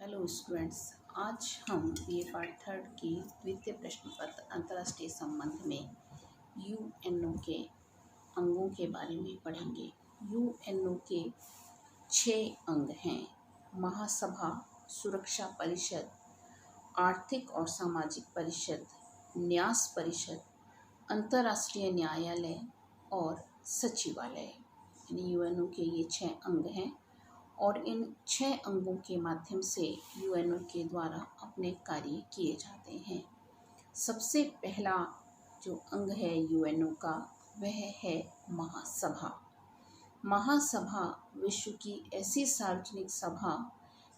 Hello students, आज हम BA part third की द्वितीय प्रश्न पत्र अंतर्राष्ट्रीय संबंध में यूएनओ के अंगों के बारे में पढ़ेंगे। यूएनओ के 6 अंग हैं: महासभा, सुरक्षा परिषद, आर्थिक और सामाजिक परिषद, न्यास परिषद, अंतर्राष्ट्रीय न्यायालय और सचिवालय। यानी यूएनओ के ये 6 अंग हैं और इन 6 अंगों के माध्यम से यूएनओ के द्वारा अपने कार्य किए जाते हैं। सबसे पहला जो अंग है यूएनओ का वह है महासभा। महासभा विश्व की ऐसी सार्वजनिक सभा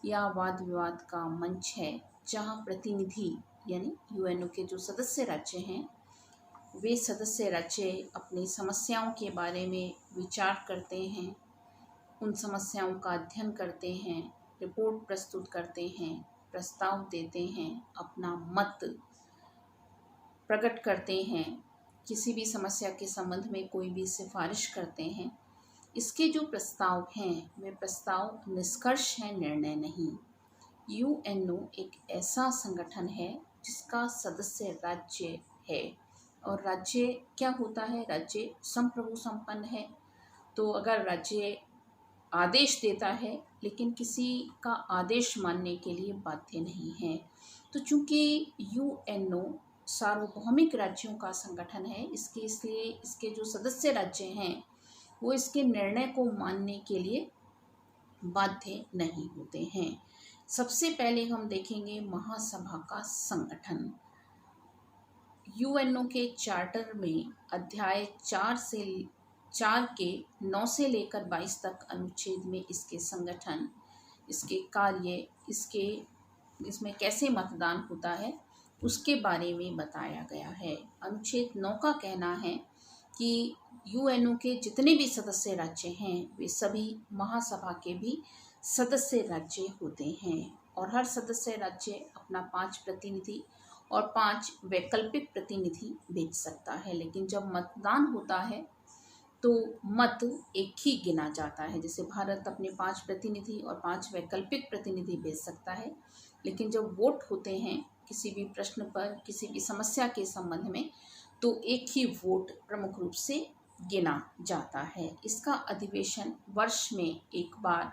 या वाद विवाद का मंच है जहां प्रतिनिधि यानी यूएनओ के जो सदस्य राज्य हैं वे सदस्य राज्य अपनी समस्याओं के बारे में विचार करते हैं, उन समस्याओं का अध्ययन करते हैं, रिपोर्ट प्रस्तुत करते हैं, प्रस्ताव देते हैं, अपना मत प्रकट करते हैं, किसी भी समस्या के संबंध में कोई भी सिफारिश करते हैं। इसके जो प्रस्ताव हैं वे प्रस्ताव निष्कर्ष हैं, निर्णय नहीं। यूएनओ एक ऐसा संगठन है जिसका सदस्य राज्य है और राज्य क्या होता है? राज्य संप्रभु संपन्न है। तो अगर राज्य आदेश देता है लेकिन किसी का आदेश मानने के लिए बाध्य नहीं है। तो चूंकि यूएनओ सार्वभौमिक राज्यों का संगठन है इसलिए इसके जो सदस्य राज्य हैं वो इसके निर्णय को मानने के लिए बाध्य नहीं होते हैं। सबसे पहले हम देखेंगे महासभा का संगठन। यूएनओ के चार्टर में अध्याय 4 के 9 से लेकर 22 तक अनुच्छेद में इसके संगठन, इसके कार्य, इसमें कैसे मतदान होता है उसके बारे में बताया गया है। अनुच्छेद 9 का कहना है कि यूएनओ के जितने भी सदस्य राज्य हैं वे सभी महासभा के भी सदस्य राज्य होते हैं और हर सदस्य राज्य अपना 5 प्रतिनिधि और 5 वैकल्पिक प्रतिनिधि भेज सकता है। लेकिन जब मतदान होता है तो मत एक ही गिना जाता है। जैसे भारत अपने 5 प्रतिनिधि और 5 वैकल्पिक प्रतिनिधि भेज सकता है, लेकिन जब वोट होते हैं किसी भी प्रश्न पर, किसी भी समस्या के संबंध में, तो एक ही वोट प्रमुख रूप से गिना जाता है। इसका अधिवेशन वर्ष में एक बार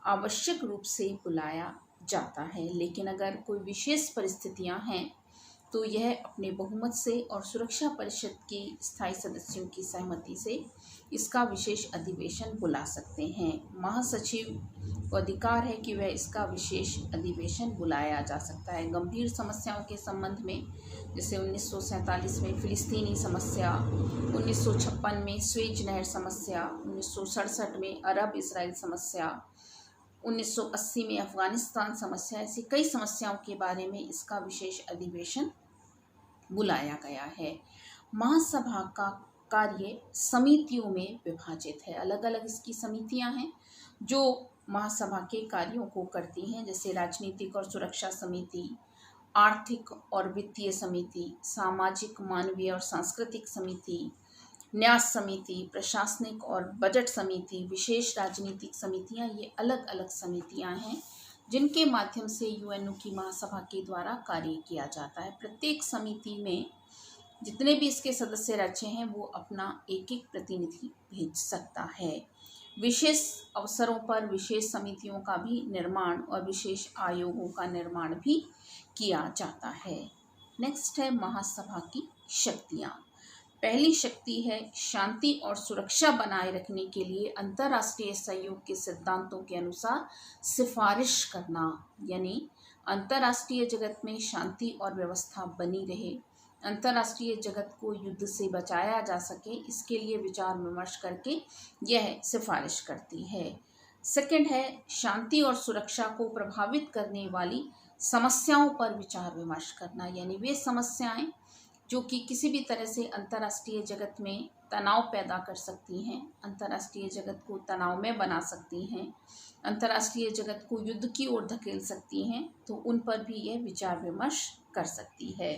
आवश्यक रूप से बुलाया जाता है, लेकिन अगर कोई विशेष परिस्थितियां हैं तो यह अपने बहुमत से और सुरक्षा परिषद की स्थायी सदस्यों की सहमति से इसका विशेष अधिवेशन बुला सकते हैं। महासचिव को अधिकार है कि वह इसका विशेष अधिवेशन बुलाया जा सकता है। गंभीर समस्याओं के संबंध में जैसे 1947 में फिलिस्तीनी समस्या, 1956 में स्वेज नहर समस्या, 1967 में अरब इसराइल समस्या, 1980 में अफगानिस्तान समस्या, ऐसी कई समस्याओं के बारे में इसका विशेष अधिवेशन बुलाया गया है। महासभा का कार्य समितियों में विभाजित है। अलग अलग इसकी समितियां हैं जो महासभा के कार्यों को करती हैं, जैसे राजनीतिक और सुरक्षा समिति, आर्थिक और वित्तीय समिति, सामाजिक, मानवीय और सांस्कृतिक समिति, न्यास समिति, प्रशासनिक और बजट समिति, विशेष राजनीतिक समितियां। ये अलग अलग समितियां हैं जिनके माध्यम से यूएनओ की महासभा के द्वारा कार्य किया जाता है। प्रत्येक समिति में जितने भी इसके सदस्य राज्य हैं वो अपना एक एक प्रतिनिधि भेज सकता है। विशेष अवसरों पर विशेष समितियों का भी निर्माण और विशेष आयोगों का निर्माण भी किया जाता है। नेक्स्ट है महासभा की शक्तियाँ। पहली शक्ति है शांति और सुरक्षा बनाए रखने के लिए अंतर्राष्ट्रीय सहयोग के सिद्धांतों के अनुसार सिफारिश करना, यानी अंतर्राष्ट्रीय जगत में शांति और व्यवस्था बनी रहे, अंतर्राष्ट्रीय जगत को युद्ध से बचाया जा सके, इसके लिए विचार विमर्श करके यह सिफारिश करती है। सेकंड है शांति और सुरक्षा को प्रभावित करने वाली समस्याओं पर विचार विमर्श करना, यानी वे समस्याएं जो कि किसी भी तरह से अंतर्राष्ट्रीय जगत में तनाव पैदा कर सकती हैं, अंतर्राष्ट्रीय जगत को तनाव में बना सकती हैं, अंतर्राष्ट्रीय जगत को युद्ध की ओर धकेल सकती हैं, तो उन पर भी यह विचार विमर्श कर सकती है।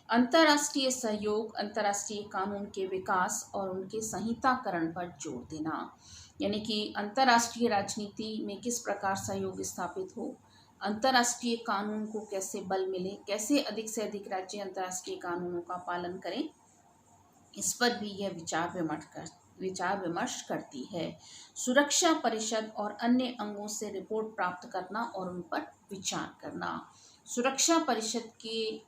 अंतर्राष्ट्रीय सहयोग, अंतर्राष्ट्रीय कानून के विकास और उनके संहिताकरण पर जोर देना, यानी कि अंतर्राष्ट्रीय राजनीति में किस प्रकार सहयोग स्थापित हो, अंतर्राष्ट्रीय कानून को कैसे बल मिले, कैसे अधिक से अधिक राज्य अंतर्राष्ट्रीय कानूनों का पालन करें, इस पर भी यह विचार विमर्श करती है। सुरक्षा परिषद और अन्य अंगों से रिपोर्ट प्राप्त करना और उन पर विचार करना। सुरक्षा परिषद के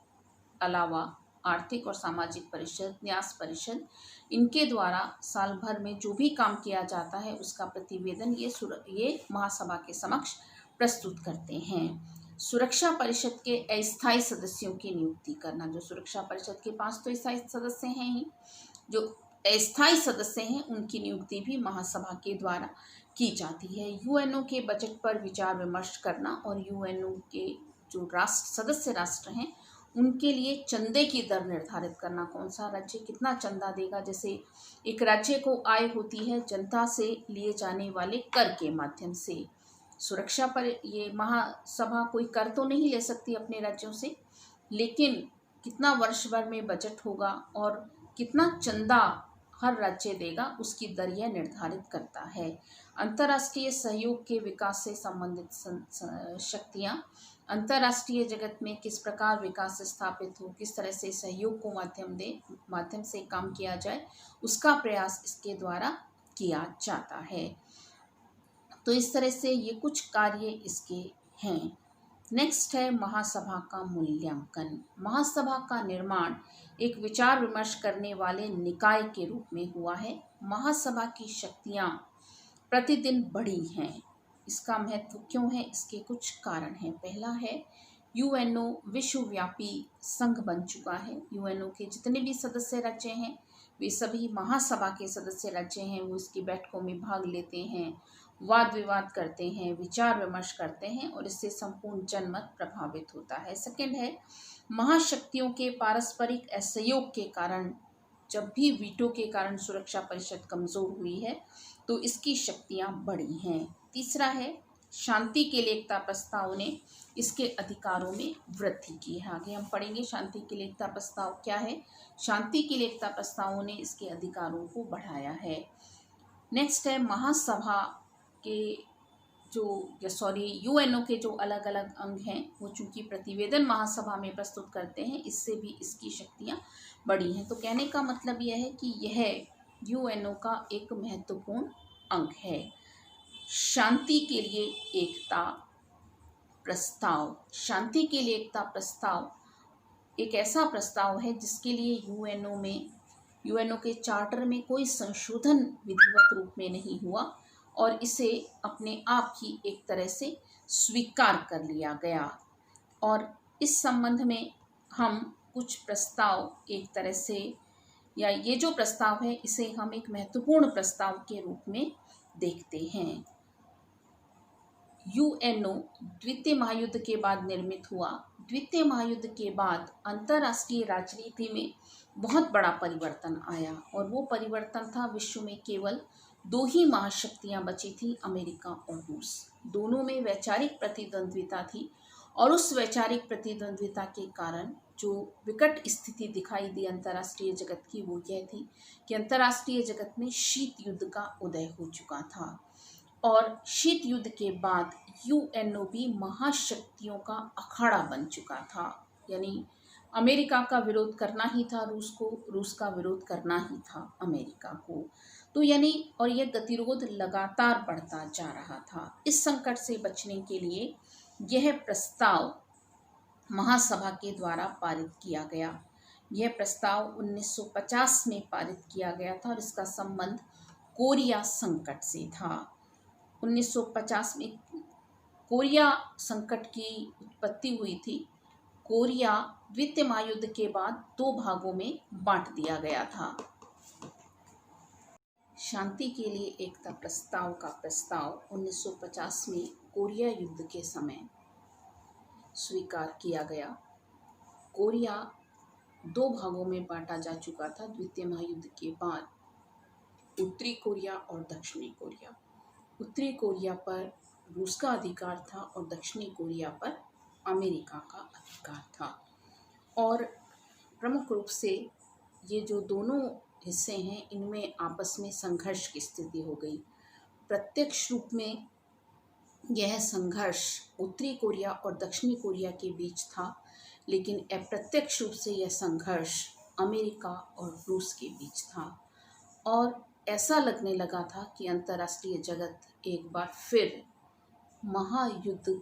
अलावा आर्थिक और सामाजिक परिषद, न्यास परिषद, इनके द्वारा साल भर में जो भी काम किया जाता है उसका प्रतिवेदन ये महासभा के समक्ष प्रस्तुत करते हैं। सुरक्षा परिषद के अस्थायी सदस्यों की नियुक्ति करना। जो सुरक्षा परिषद के 5 तो स्थायी सदस्य हैं ही, जो अस्थायी सदस्य हैं उनकी नियुक्ति भी महासभा के द्वारा की जाती है। यूएनओ के बजट पर विचार विमर्श करना और यूएनओ के जो सदस्य राष्ट्र हैं उनके लिए चंदे की दर निर्धारित करना। कौन सा राज्य कितना चंदा देगा। जैसे एक राज्य को आय होती है जनता से लिए जाने वाले कर के माध्यम से। सुरक्षा पर ये महासभा कोई कर तो नहीं ले सकती अपने राज्यों से, लेकिन कितना वर्ष भर में बजट होगा और कितना चंदा हर राज्य देगा उसकी दर यह निर्धारित करता है। अंतर्राष्ट्रीय सहयोग के विकास से संबंधित शक्तियाँ। अंतर्राष्ट्रीय जगत में किस प्रकार विकास स्थापित हो, किस तरह से सहयोग को माध्यम से काम किया जाए, उसका प्रयास इसके द्वारा किया जाता है। तो इस तरह से ये कुछ कार्य इसके हैं। नेक्स्ट है महासभा का मूल्यांकन। महासभा का निर्माण एक विचार विमर्श करने वाले निकाय के रूप में हुआ है। महासभा की शक्तियाँ प्रतिदिन बढ़ी हैं। इसका महत्व क्यों है, इसके कुछ कारण हैं। पहला है यूएनओ विश्वव्यापी संघ बन चुका है। यूएनओ के जितने भी सदस्य राज्य हैं वे सभी महासभा के सदस्य राज्य हैं। वो इसकी बैठकों में भाग लेते हैं, वाद विवाद करते हैं, विचार विमर्श करते हैं और इससे संपूर्ण जनमत प्रभावित होता है। सेकंड है महाशक्तियों के पारस्परिक असहयोग के कारण, जब भी वीटो के कारण सुरक्षा परिषद कमजोर हुई है तो इसकी शक्तियां बढ़ी हैं। तीसरा है शांति के लिए एकता प्रस्ताव ने इसके अधिकारों में वृद्धि की है। आगे हम पढ़ेंगे शांति के लिए एकता प्रस्ताव क्या है। शांति के लिए एकता प्रस्तावों ने इसके अधिकारों को बढ़ाया है। नेक्स्ट है महासभा के यूएनओ के जो अलग अलग अंग हैं वो चूंकि प्रतिवेदन महासभा में प्रस्तुत करते हैं, इससे भी इसकी शक्तियां बढ़ी हैं। तो कहने का मतलब यह है कि यह यूएनओ का एक महत्वपूर्ण अंग है। शांति के लिए एकता प्रस्ताव। शांति के लिए एकता प्रस्ताव एक ऐसा प्रस्ताव है जिसके लिए यूएनओ के चार्टर में कोई संशोधन विधिवत रूप में नहीं हुआ और इसे अपने आप ही एक तरह से स्वीकार कर लिया गया। और इस संबंध में हम कुछ प्रस्ताव एक तरह से, या ये जो प्रस्ताव है इसे हम एक महत्वपूर्ण प्रस्ताव के रूप में देखते हैं। यूएनओ द्वितीय महायुद्ध के बाद निर्मित हुआ। द्वितीय महायुद्ध के बाद अंतर्राष्ट्रीय राजनीति में बहुत बड़ा परिवर्तन आया और वो परिवर्तन था विश्व में केवल 2 ही महाशक्तियां बची थी, अमेरिका और रूस। दोनों में वैचारिक प्रतिद्वंद्विता थी और उस वैचारिक प्रतिद्वंद्विता के कारण जो विकट स्थिति दिखाई दी अंतर्राष्ट्रीय जगत की वो यह थी कि अंतर्राष्ट्रीय जगत में शीत युद्ध का उदय हो चुका था और शीत युद्ध के बाद यूएनओ भी महाशक्तियों का अखाड़ा बन चुका था। यानी अमेरिका का विरोध करना ही था रूस को, रूस का विरोध करना ही था अमेरिका को। तो यानी और यह गतिरोध लगातार बढ़ता जा रहा था। इस संकट से बचने के लिए यह प्रस्ताव महासभा के द्वारा पारित किया गया। यह प्रस्ताव 1950 में पारित किया गया था और इसका संबंध कोरिया संकट से था। 1950 में कोरिया संकट की उत्पत्ति हुई थी। कोरिया द्वितीय महायुद्ध के बाद 2 भागों में बांट दिया गया था। शांति के लिए एकता प्रस्ताव का प्रस्ताव 1950 में कोरिया युद्ध के समय स्वीकार किया गया। कोरिया 2 भागों में बांटा जा चुका था द्वितीय महायुद्ध के बाद, उत्तरी कोरिया और दक्षिणी कोरिया। उत्तरी कोरिया पर रूस का अधिकार था और दक्षिणी कोरिया पर अमेरिका का अधिकार था। और प्रमुख रूप से ये जो दोनों हिस्से हैं इनमें आपस में संघर्ष की स्थिति हो गई। प्रत्यक्ष रूप में यह संघर्ष उत्तरी कोरिया और दक्षिणी कोरिया के बीच था, लेकिन अप्रत्यक्ष रूप से यह संघर्ष अमेरिका और रूस के बीच था। और ऐसा लगने लगा था कि अंतर्राष्ट्रीय जगत एक बार फिर महायुद्ध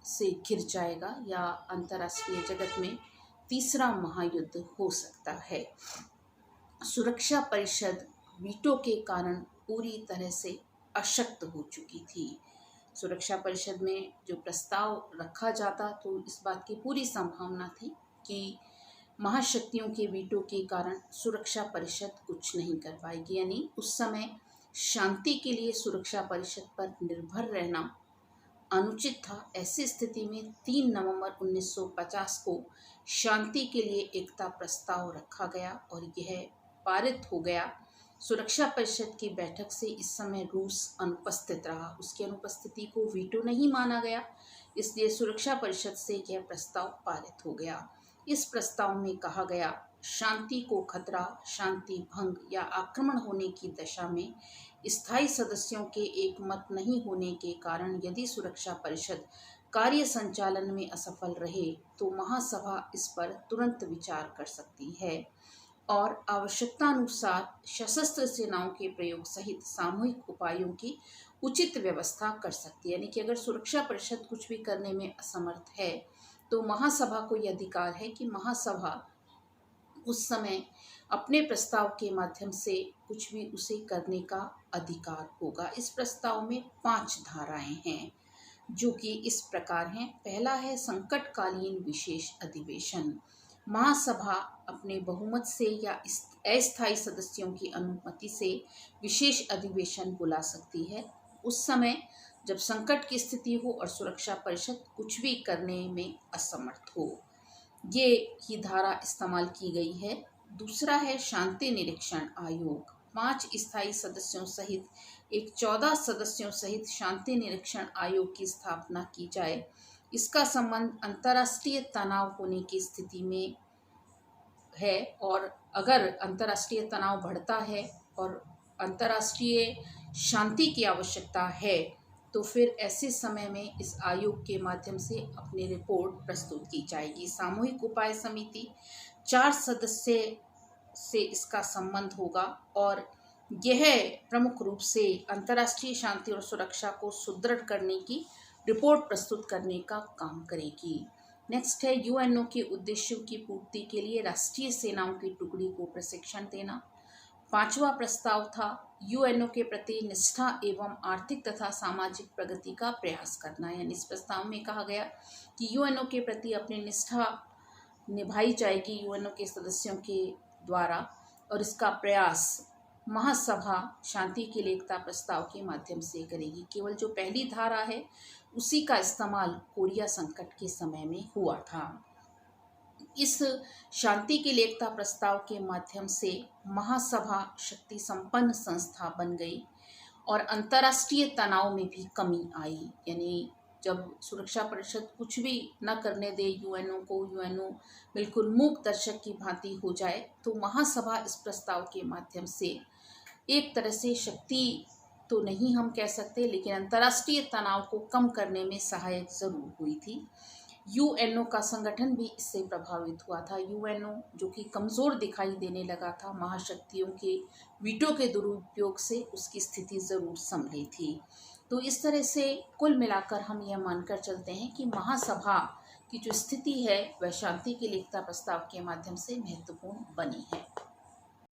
से घिर जाएगा या अंतर्राष्ट्रीय जगत में तीसरा महायुद्ध हो सकता है। सुरक्षा परिषद वीटो के कारण पूरी तरह से अशक्त हो चुकी थी। सुरक्षा परिषद में जो प्रस्ताव रखा जाता तो इस बात की पूरी संभावना थी कि महाशक्तियों के वीटो के कारण सुरक्षा परिषद कुछ नहीं कर पाएगी, यानी उस समय शांति के लिए सुरक्षा परिषद पर निर्भर रहना अनुचित था। ऐसी स्थिति में 3 नवंबर 1950 को शांति के लिए एकता प्रस्ताव रखा गया और यह पारित हो गया। सुरक्षा परिषद की बैठक से इस समय रूस अनुपस्थित रहा, उसकी अनुपस्थिति को वीटो नहीं माना गया, इसलिए सुरक्षा परिषद से यह प्रस्ताव पारित हो गया। इस प्रस्ताव में कहा गया, शांति को खतरा, शांति भंग या आक्रमण होने की दशा में स्थायी सदस्यों के एकमत नहीं होने के कारण यदि सुरक्षा परिषद कार्य संचालन में असफल रहे तो महासभा इस पर तुरंत विचार कर सकती है और आवश्यकतानुसार सशस्त्र सेनाओं के प्रयोग सहित सामूहिक उपायों की उचित व्यवस्था कर सकती है। यानी कि अगर सुरक्षा परिषद कुछ भी करने में असमर्थ है तो महासभा को यह अधिकार है कि महासभा उस समय अपने प्रस्ताव के माध्यम से कुछ भी उसे करने का अधिकार होगा। इस प्रस्ताव में 5 धाराएं हैं जो कि इस प्रकार हैं। पहला है संकटकालीन विशेष अधिवेशन। महासभा अपने बहुमत से या अस्थायी सदस्यों की अनुमति से विशेष अधिवेशन बुला सकती है उस समय जब संकट की स्थिति हो और सुरक्षा परिषद कुछ भी करने में असमर्थ हो। ये ही धारा इस्तेमाल की गई है। दूसरा है शांति निरीक्षण आयोग। 5 स्थायी सदस्यों सहित एक 14 सदस्यों सहित शांति निरीक्षण आयोग की स्थापना की जाए। इसका संबंध अंतर्राष्ट्रीय तनाव होने की स्थिति में है और अगर अंतर्राष्ट्रीय तनाव बढ़ता है और अंतर्राष्ट्रीय शांति की आवश्यकता है तो फिर ऐसे समय में इस आयोग के माध्यम से अपनी रिपोर्ट प्रस्तुत की जाएगी। सामूहिक उपाय समिति 4 सदस्य से इसका संबंध होगा और यह प्रमुख रूप से अंतर्राष्ट्रीय शांति और सुरक्षा को सुदृढ़ करने की रिपोर्ट प्रस्तुत करने का काम करेगी। नेक्स्ट है यूएनओ के उद्देश्यों की पूर्ति के लिए राष्ट्रीय सेनाओं की टुकड़ी को प्रशिक्षण देना। 5वां प्रस्ताव था यूएनओ के प्रति निष्ठा एवं आर्थिक तथा सामाजिक प्रगति का प्रयास करना। यानी इस प्रस्ताव में कहा गया कि यूएनओ के प्रति अपनी निष्ठा निभाई जाएगी यूएनओ के सदस्यों के द्वारा और इसका प्रयास महासभा शांति के लिए एकता प्रस्ताव के माध्यम से करेगी। केवल जो पहली धारा है उसी का इस्तेमाल कोरिया संकट के समय में हुआ था। इस शांति के लिए एकता प्रस्ताव के माध्यम से महासभा शक्ति संपन्न संस्था बन गई और अंतर्राष्ट्रीय तनाव में भी कमी आई। यानी जब सुरक्षा परिषद कुछ भी न करने दे यूएनओ को, यूएनओ बिल्कुल मूक दर्शक की भांति हो जाए तो महासभा इस प्रस्ताव के माध्यम से एक तरह से शक्ति तो नहीं हम कह सकते लेकिन अंतर्राष्ट्रीय तनाव को कम करने में सहायक जरूर हुई थी। यूएनओ का संगठन भी इससे प्रभावित हुआ था। यूएनओ जो कि कमज़ोर दिखाई देने लगा था महाशक्तियों के वीटो के दुरुपयोग से, उसकी स्थिति ज़रूर संभली थी। तो इस तरह से कुल मिलाकर हम यह मानकर चलते हैं कि महासभा की जो स्थिति है वह शांति के लिए एकता प्रस्ताव के माध्यम से महत्वपूर्ण बनी है।